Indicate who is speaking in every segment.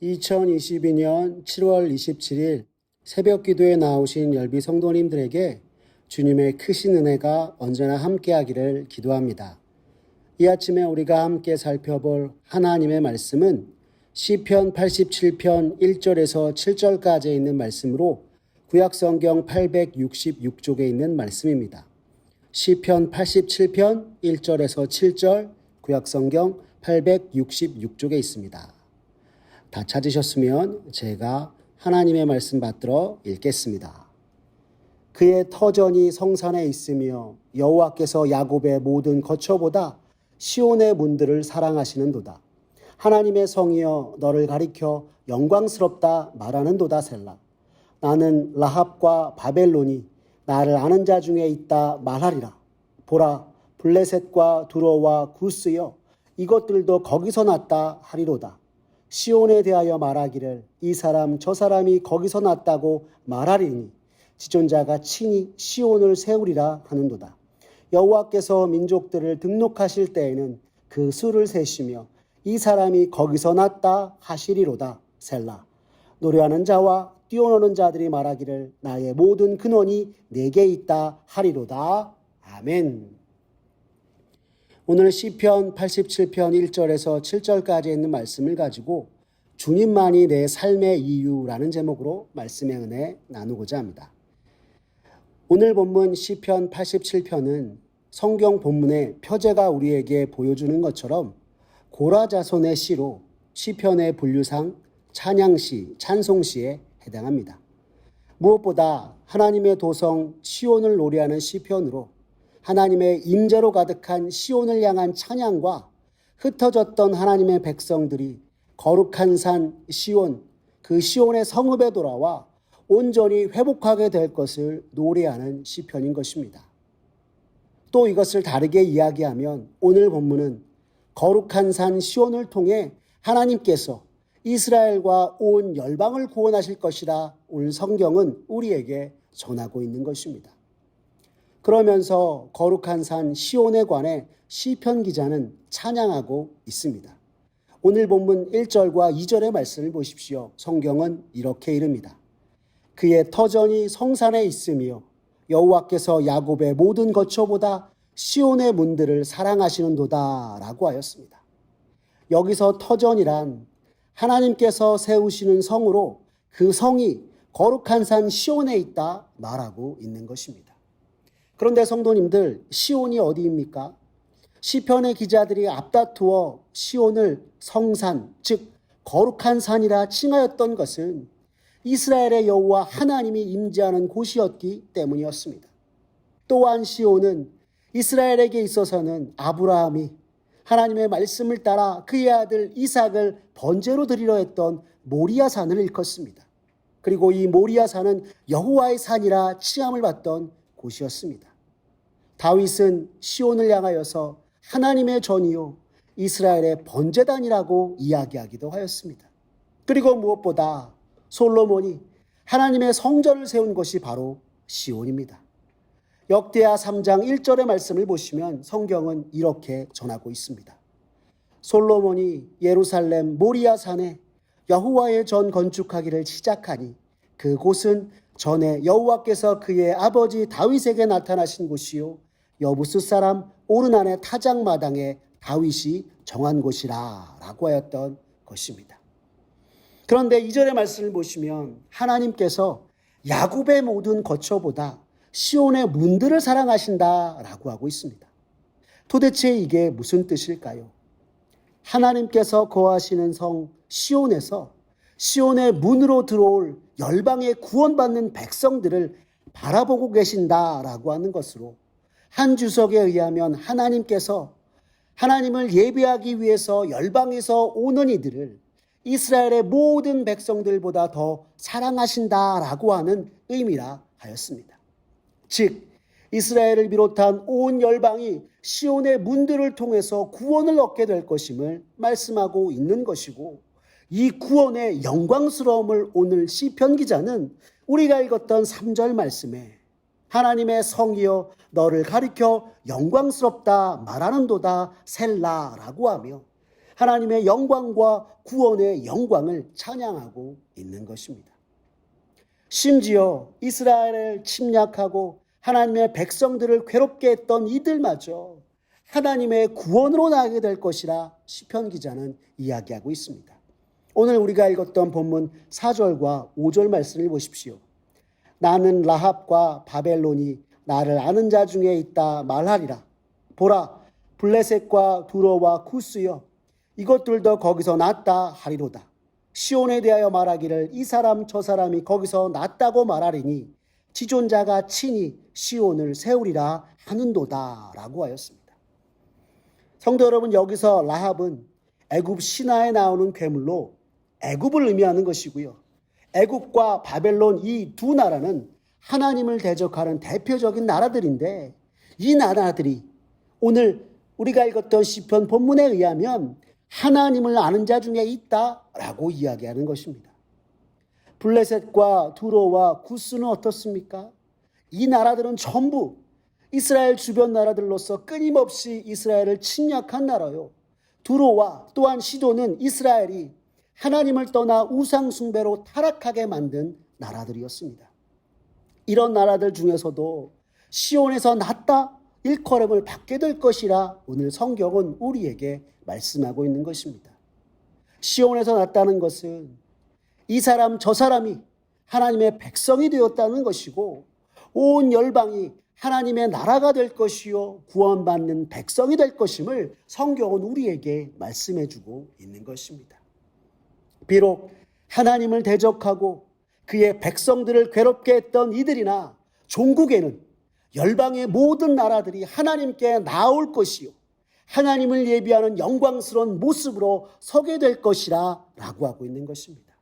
Speaker 1: 2022년 7월 27일 새벽 기도에 나오신 열비 성도님들에게 주님의 크신 은혜가 언제나 함께하기를 기도합니다. 이 아침에 우리가 함께 살펴볼 하나님의 말씀은 시편 87편 1절에서 7절까지 있는 말씀으로 구약성경 866쪽에 있는 말씀입니다. 시편 87편 1절에서 7절 구약성경 866쪽에 있습니다. 다 찾으셨으면 제가 하나님의 말씀 받들어 읽겠습니다. 그의 터전이 성산에 있으며 여호와께서 야곱의 모든 거처보다 시온의 문들을 사랑하시는도다. 하나님의 성이여 너를 가리켜 영광스럽다 말하는도다 셀라. 나는 라합과 바벨론이 나를 아는 자 중에 있다 말하리라. 보라 블레셋과 두로와 구스여 이것들도 거기서 났다 하리로다. 시온에 대하여 말하기를 이 사람 저 사람이 거기서 났다고 말하리니 지존자가 친히 시온을 세우리라 하는도다. 여호와께서 민족들을 등록하실 때에는 그 수를 세시며 이 사람이 거기서 났다 하시리로다 셀라. 노래하는 자와 뛰어노는 자들이 말하기를 나의 모든 근원이 내게 있다 하리로다. 아멘. 오늘 시편 87편 1절에서 7절까지 있는 말씀을 가지고 주님만이 내 삶의 이유라는 제목으로 말씀의 은혜 나누고자 합니다. 오늘 본문 시편 87편은 성경 본문의 표제가 우리에게 보여주는 것처럼 고라 자손의 시로 시편의 분류상 찬양시, 찬송시에 해당합니다. 무엇보다 하나님의 도성 시온을 노래하는 시편으로 하나님의 임재로 가득한 시온을 향한 찬양과 흩어졌던 하나님의 백성들이 거룩한 산 시온, 그 시온의 성읍에 돌아와 온전히 회복하게 될 것을 노래하는 시편인 것입니다. 또 이것을 다르게 이야기하면 오늘 본문은 거룩한 산 시온을 통해 하나님께서 이스라엘과 온 열방을 구원하실 것이라 오늘 성경은 우리에게 전하고 있는 것입니다. 그러면서 거룩한 산 시온에 관해 시편 기자는 찬양하고 있습니다. 오늘 본문 1절과 2절의 말씀을 보십시오. 성경은 이렇게 이릅니다. 그의 터전이 성산에 있으며 여호와께서 야곱의 모든 거처보다 시온의 문들을 사랑하시는도다 라고 하였습니다. 여기서 터전이란 하나님께서 세우시는 성으로 그 성이 거룩한 산 시온에 있다 말하고 있는 것입니다. 그런데 성도님들, 시온이 어디입니까? 시편의 기자들이 앞다투어 시온을 성산, 즉 거룩한 산이라 칭하였던 것은 이스라엘의 여호와 하나님이 임재하는 곳이었기 때문이었습니다. 또한 시온은 이스라엘에게 있어서는 아브라함이 하나님의 말씀을 따라 그의 아들 이삭을 번제로 드리려 했던 모리아 산을 일컫습니다. 그리고 이 모리아 산은 여호와의 산이라 칭함을 받던 곳이었습니다. 다윗은 시온을 향하여서 하나님의 전이요 이스라엘의 번제단이라고 이야기하기도 하였습니다. 그리고 무엇보다 솔로몬이 하나님의 성전을 세운 것이 바로 시온입니다. 역대하 3장 1절의 말씀을 보시면 성경은 이렇게 전하고 있습니다. 솔로몬이 예루살렘 모리아 산에 여호와의 전 건축하기를 시작하니 그곳은 전에 여호와께서 그의 아버지 다윗에게 나타나신 곳이요 여부스 사람 오르난의 타작마당에 다윗이 정한 곳이라 라고 하였던 것입니다. 그런데 2절의 말씀을 보시면 하나님께서 야곱의 모든 거처보다 시온의 문들을 사랑하신다 라고 하고 있습니다. 도대체 이게 무슨 뜻일까요? 하나님께서 거하시는 성 시온에서 시온의 문으로 들어올 열방에 구원받는 백성들을 바라보고 계신다라고 하는 것으로 한 주석에 의하면 하나님께서 하나님을 예배하기 위해서 열방에서 오는 이들을 이스라엘의 모든 백성들보다 더 사랑하신다라고 하는 의미라 하였습니다. 즉 이스라엘을 비롯한 온 열방이 시온의 문들을 통해서 구원을 얻게 될 것임을 말씀하고 있는 것이고 이 구원의 영광스러움을 오늘 시편 기자는 우리가 읽었던 3절 말씀에 하나님의 성이여 너를 가리켜 영광스럽다 말하는도다 셀라라고 하며 하나님의 영광과 구원의 영광을 찬양하고 있는 것입니다. 심지어 이스라엘을 침략하고 하나님의 백성들을 괴롭게 했던 이들마저 하나님의 구원으로 나가게 될 것이라 시편 기자는 이야기하고 있습니다. 오늘 우리가 읽었던 본문 4절과 5절 말씀을 보십시오. 나는 라합과 바벨론이 나를 아는 자 중에 있다 말하리라. 보라, 블레셋과 두로와 쿠스여, 이것들도 거기서 났다 하리로다. 시온에 대하여 말하기를 이 사람 저 사람이 거기서 났다고 말하리니 지존자가 친히 시온을 세우리라 하는도다 라고 하였습니다. 성도 여러분, 여기서 라합은 애굽 신화에 나오는 괴물로 애굽을 의미하는 것이고요. 애굽과 바벨론 이 두 나라는 하나님을 대적하는 대표적인 나라들인데, 이 나라들이 오늘 우리가 읽었던 시편 본문에 의하면 하나님을 아는 자 중에 있다라고 이야기하는 것입니다. 블레셋과 두로와 구스는 어떻습니까? 이 나라들은 전부 이스라엘 주변 나라들로서 끊임없이 이스라엘을 침략한 나라요. 두로와 또한 시도는 이스라엘이 하나님을 떠나 우상 숭배로 타락하게 만든 나라들이었습니다. 이런 나라들 중에서도 시온에서 났다 일컬음을 받게 될 것이라 오늘 성경은 우리에게 말씀하고 있는 것입니다. 시온에서 났다는 것은 이 사람 저 사람이 하나님의 백성이 되었다는 것이고, 온 열방이 하나님의 나라가 될 것이요 구원받는 백성이 될 것임을 성경은 우리에게 말씀해주고 있는 것입니다. 비록 하나님을 대적하고 그의 백성들을 괴롭게 했던 이들이나 종국에는 열방의 모든 나라들이 하나님께 나올 것이요 하나님을 예비하는 영광스러운 모습으로 서게 될 것이라 라고 하고 있는 것입니다.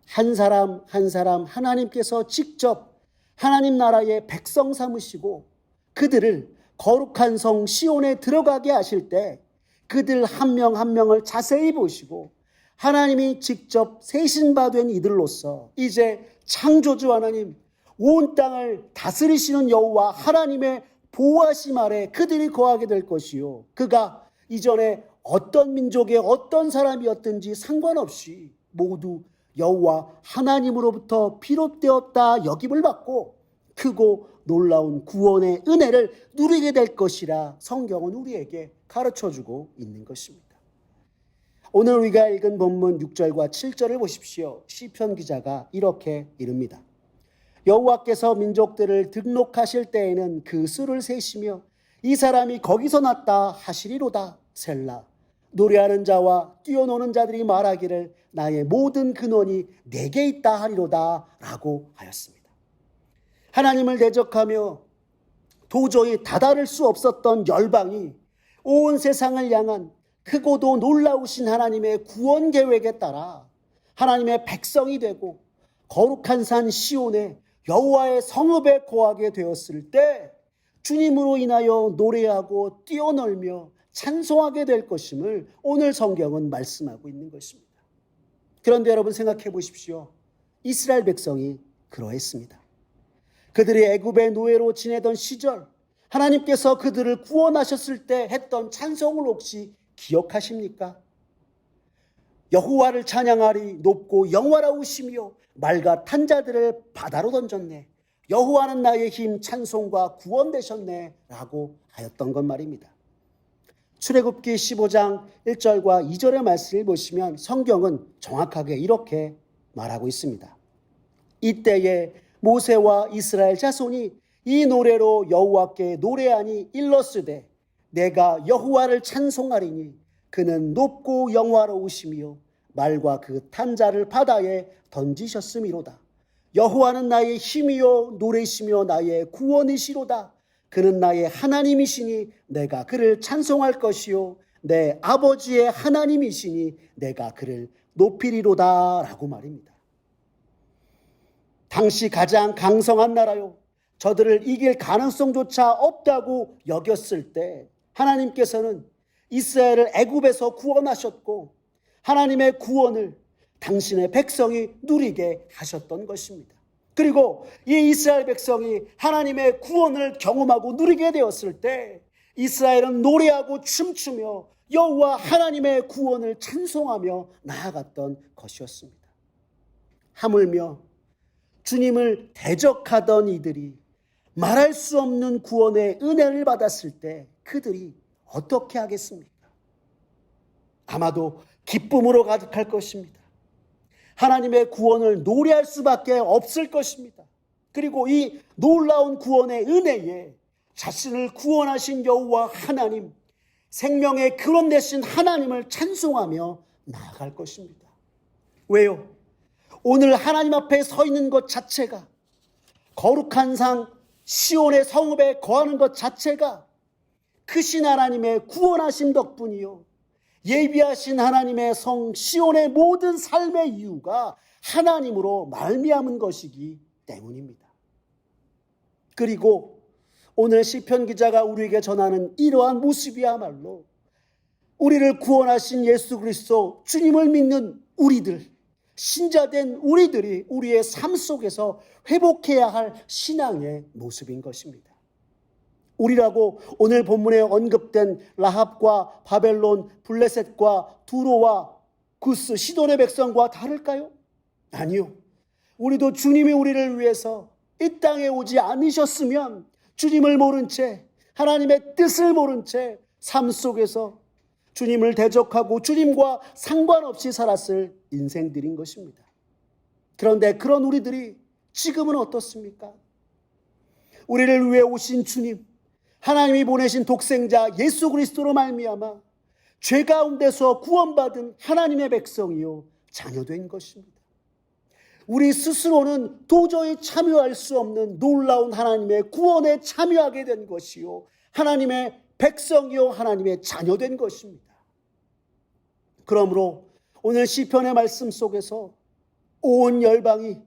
Speaker 1: 한 사람 한 사람 하나님께서 직접 하나님 나라의 백성 삼으시고 그들을 거룩한 성 시온에 들어가게 하실 때 그들 한 명 한 명을 자세히 보시고 하나님이 직접 세신받은 이들로서 이제 창조주 하나님, 온 땅을 다스리시는 여호와 하나님의 보호하심 아래 그들이 거하게 될 것이요, 그가 이전에 어떤 민족의 어떤 사람이었든지 상관없이 모두 여호와 하나님으로부터 비롯되었다 여김을 받고 크고 놀라운 구원의 은혜를 누리게 될 것이라 성경은 우리에게 가르쳐주고 있는 것입니다. 오늘 우리가 읽은 본문 6절과 7절을 보십시오. 시편 기자가 이렇게 이릅니다. 여호와께서 민족들을 등록하실 때에는 그 수를 세시며 이 사람이 거기서 났다 하시리로다. 셀라. 노래하는 자와 뛰어노는 자들이 말하기를 나의 모든 근원이 내게 있다 하리로다 라고 하였습니다. 하나님을 대적하며 도저히 다다를 수 없었던 열방이 온 세상을 향한 크고도 놀라우신 하나님의 구원 계획에 따라 하나님의 백성이 되고 거룩한 산 시온에 여호와의 성읍에 거하게 되었을 때 주님으로 인하여 노래하고 뛰어놀며 찬송하게 될 것임을 오늘 성경은 말씀하고 있는 것입니다. 그런데 여러분 생각해 보십시오. 이스라엘 백성이 그러했습니다. 그들이 애굽의 노예로 지내던 시절 하나님께서 그들을 구원하셨을 때 했던 찬송을 혹시 기억하십니까? 여호와를 찬양하리 높고 영화로우시며 말과 탄 자들을 바다로 던졌네. 여호와는 나의 힘 찬송과 구원 되셨네 라고 하였던 것 말입니다. 출애굽기 15장 1절과 2절의 말씀을 보시면 성경은 정확하게 이렇게 말하고 있습니다. 이때에 모세와 이스라엘 자손이 이 노래로 여호와께 노래하니 일렀으되 내가 여호와를 찬송하리니 그는 높고 영화로우시며 말과 그 탄 자를 바다에 던지셨음이로다. 여호와는 나의 힘이요 노래시며 나의 구원이시로다. 그는 나의 하나님이시니 내가 그를 찬송할 것이요 내 아버지의 하나님이시니 내가 그를 높이리로다 라고 말입니다. 당시 가장 강성한 나라요 저들을 이길 가능성조차 없다고 여겼을 때 하나님께서는 이스라엘을 애굽에서 구원하셨고 하나님의 구원을 당신의 백성이 누리게 하셨던 것입니다. 그리고 이 이스라엘 백성이 하나님의 구원을 경험하고 누리게 되었을 때 이스라엘은 노래하고 춤추며 여호와 하나님의 구원을 찬송하며 나아갔던 것이었습니다. 하물며 주님을 대적하던 이들이 말할 수 없는 구원의 은혜를 받았을 때 그들이 어떻게 하겠습니까? 아마도 기쁨으로 가득할 것입니다. 하나님의 구원을 노래할 수밖에 없을 것입니다. 그리고 이 놀라운 구원의 은혜에 자신을 구원하신 여호와 하나님, 생명의 근원 되신 하나님을 찬송하며 나아갈 것입니다. 왜요? 오늘 하나님 앞에 서 있는 것 자체가, 거룩한 상 시온의 성읍에 거하는 것 자체가 크신 하나님의 구원하심 덕분이요, 예비하신 하나님의 성 시온의 모든 삶의 이유가 하나님으로 말미암은 것이기 때문입니다. 그리고 오늘 시편 기자가 우리에게 전하는 이러한 모습이야말로 우리를 구원하신 예수 그리스도 주님을 믿는 우리들, 신자된 우리들이 우리의 삶 속에서 회복해야 할 신앙의 모습인 것입니다. 우리라고 오늘 본문에 언급된 라합과 바벨론, 블레셋과 두로와 구스, 시돈의 백성과 다를까요? 아니요. 우리도 주님이 우리를 위해서 이 땅에 오지 않으셨으면 주님을 모른 채, 하나님의 뜻을 모른 채 삶 속에서 주님을 대적하고 주님과 상관없이 살았을 인생들인 것입니다. 그런데 그런 우리들이 지금은 어떻습니까? 우리를 위해 오신 주님, 하나님이 보내신 독생자 예수 그리스도로 말미암아 죄 가운데서 구원받은 하나님의 백성이요 자녀된 것입니다. 우리 스스로는 도저히 참여할 수 없는 놀라운 하나님의 구원에 참여하게 된 것이요 하나님의 백성이요 하나님의 자녀된 것입니다. 그러므로 오늘 시편의 말씀 속에서 온 열방이,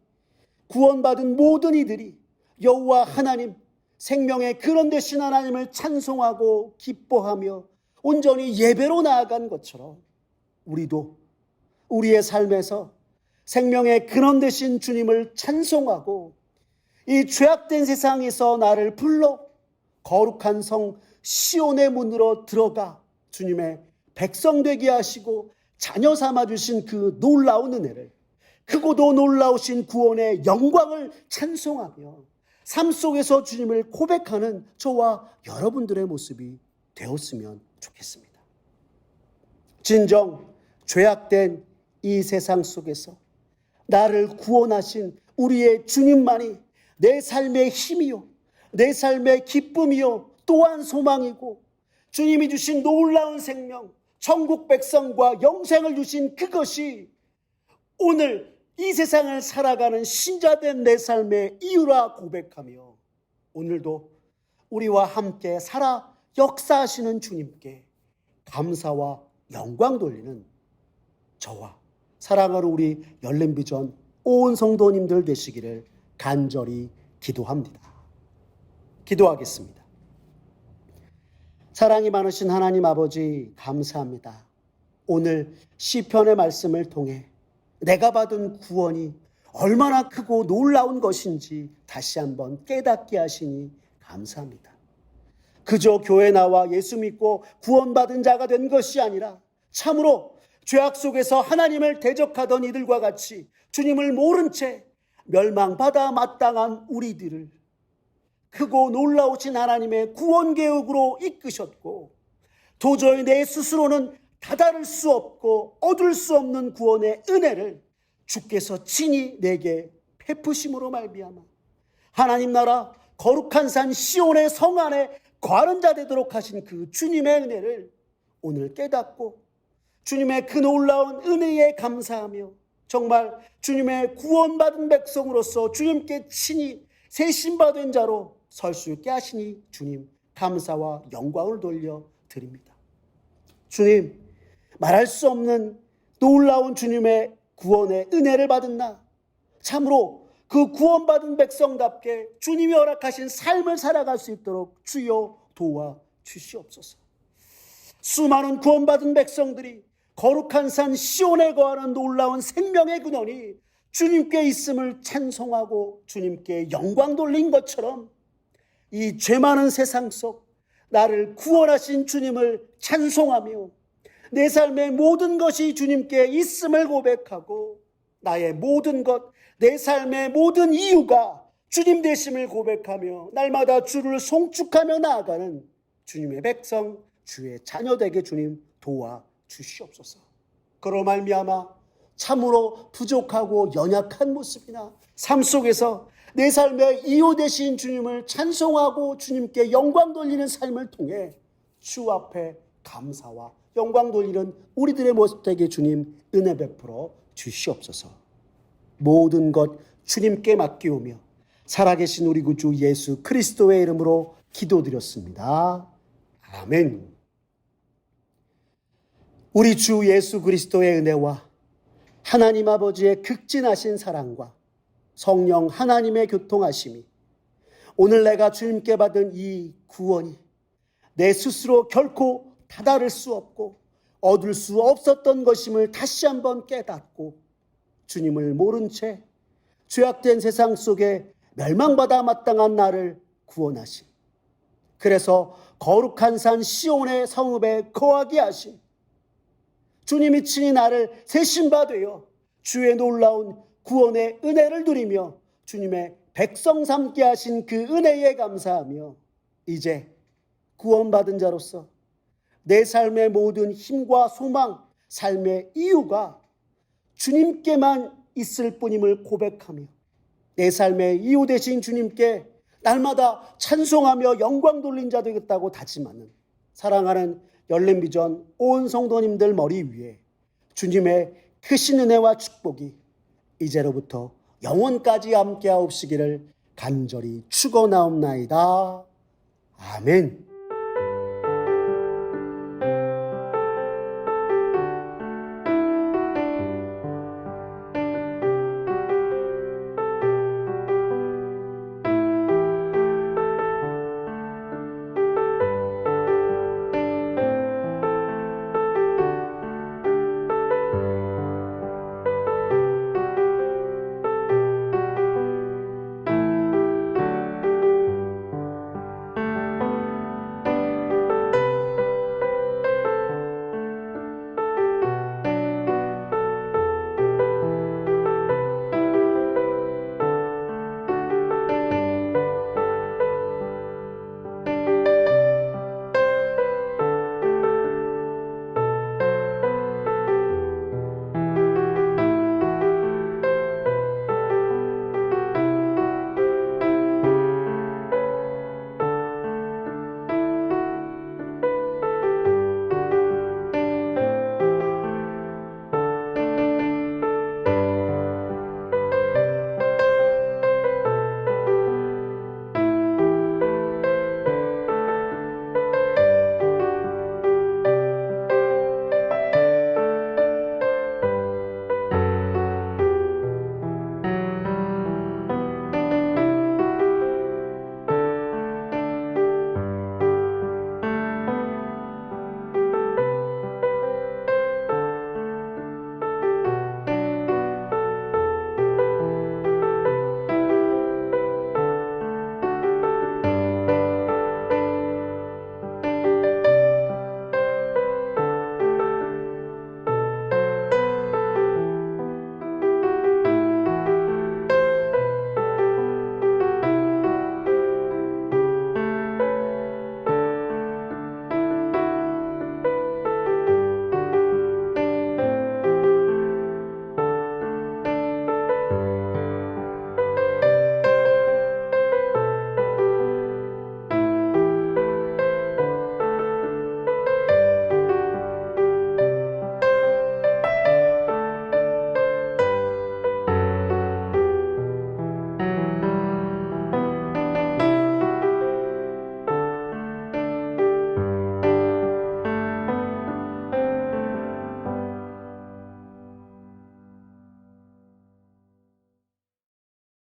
Speaker 1: 구원받은 모든 이들이 여호와 하나님, 생명의 근원 되신 하나님을 찬송하고 기뻐하며 온전히 예배로 나아간 것처럼 우리도 우리의 삶에서 생명의 근원 되신 주님을 찬송하고 이 죄악된 세상에서 나를 불러 거룩한 성 시온의 문으로 들어가 주님의 백성 되게 하시고 자녀 삼아 주신 그 놀라운 은혜를, 크고도 놀라우신 구원의 영광을 찬송하며 삶 속에서 주님을 고백하는 저와 여러분들의 모습이 되었으면 좋겠습니다. 진정 죄악된 이 세상 속에서 나를 구원하신 우리의 주님만이 내 삶의 힘이요, 내 삶의 기쁨이요, 또한 소망이고, 주님이 주신 놀라운 생명, 천국 백성과 영생을 주신 그것이 오늘 이 세상을 살아가는 신자된 내 삶의 이유라 고백하며 오늘도 우리와 함께 살아 역사하시는 주님께 감사와 영광 돌리는 저와 사랑하는 우리 열린비전 온 성도님들 되시기를 간절히 기도합니다. 기도하겠습니다. 사랑이 많으신 하나님 아버지 감사합니다. 오늘 시편의 말씀을 통해 내가 받은 구원이 얼마나 크고 놀라운 것인지 다시 한번 깨닫게 하시니 감사합니다. 그저 교회 나와 예수 믿고 구원받은 자가 된 것이 아니라 참으로 죄악 속에서 하나님을 대적하던 이들과 같이 주님을 모른 채 멸망받아 마땅한 우리들을 크고 놀라우신 하나님의 구원 계획으로 이끄셨고, 도저히 내 스스로는 다다를 수 없고 얻을 수 없는 구원의 은혜를 주께서 친히 내게 베푸심으로 말미암아 하나님 나라 거룩한 산 시온의 성 안에 거하는 자 되도록 하신 그 주님의 은혜를 오늘 깨닫고 주님의 그 놀라운 은혜에 감사하며 정말 주님의 구원받은 백성으로서 주님께 친히 세신받은 자로 설 수 있게 하시니 주님 감사와 영광을 돌려 드립니다. 주님, 말할 수 없는 놀라운 주님의 구원의 은혜를 받은 나, 참으로 그 구원받은 백성답게 주님이 허락하신 삶을 살아갈 수 있도록 주여 도와 주시옵소서. 수많은 구원받은 백성들이 거룩한 산 시온에 거하는 놀라운 생명의 근원이 주님께 있음을 찬송하고 주님께 영광 돌린 것처럼 이 죄 많은 세상 속 나를 구원하신 주님을 찬송하며 내 삶의 모든 것이 주님께 있음을 고백하고 나의 모든 것, 내 삶의 모든 이유가 주님 되심을 고백하며 날마다 주를 송축하며 나아가는 주님의 백성, 주의 자녀되게 주님 도와주시옵소서. 그로 말미암아 참으로 부족하고 연약한 모습이나 삶 속에서 내 삶의 이유 되신 주님을 찬송하고 주님께 영광 돌리는 삶을 통해 주 앞에 감사와 영광 돌리는 우리들의 모습 되게 주님 은혜 베풀어 주시옵소서. 모든 것 주님께 맡기오며 살아계신 우리 구주 예수 그리스도의 이름으로 기도드렸습니다. 아멘. 우리 주 예수 그리스도의 은혜와 하나님 아버지의 극진하신 사랑과 성령 하나님의 교통하심이 오늘 내가 주님께 받은 이 구원이 내 스스로 결코 다다를 수 없고 얻을 수 없었던 것임을 다시 한번 깨닫고 주님을 모른 채 죄악된 세상 속에 멸망받아 마땅한 나를 구원하심, 그래서 거룩한 산 시온의 성읍에 거하게 하심, 주님이 친히 나를 세신 바 되어 주의 놀라운 구원의 은혜를 누리며 주님의 백성 삼게 하신 그 은혜에 감사하며 이제 구원받은 자로서 내 삶의 모든 힘과 소망, 삶의 이유가 주님께만 있을 뿐임을 고백하며 내 삶의 이유 되신 주님께 날마다 찬송하며 영광 돌린 자 되겠다고 다짐하는 사랑하는 열린비전 온 성도님들 머리 위에 주님의 크신 은혜와 축복이 이제로부터 영원까지 함께하옵시기를 간절히 축원하옵나이다. 아멘.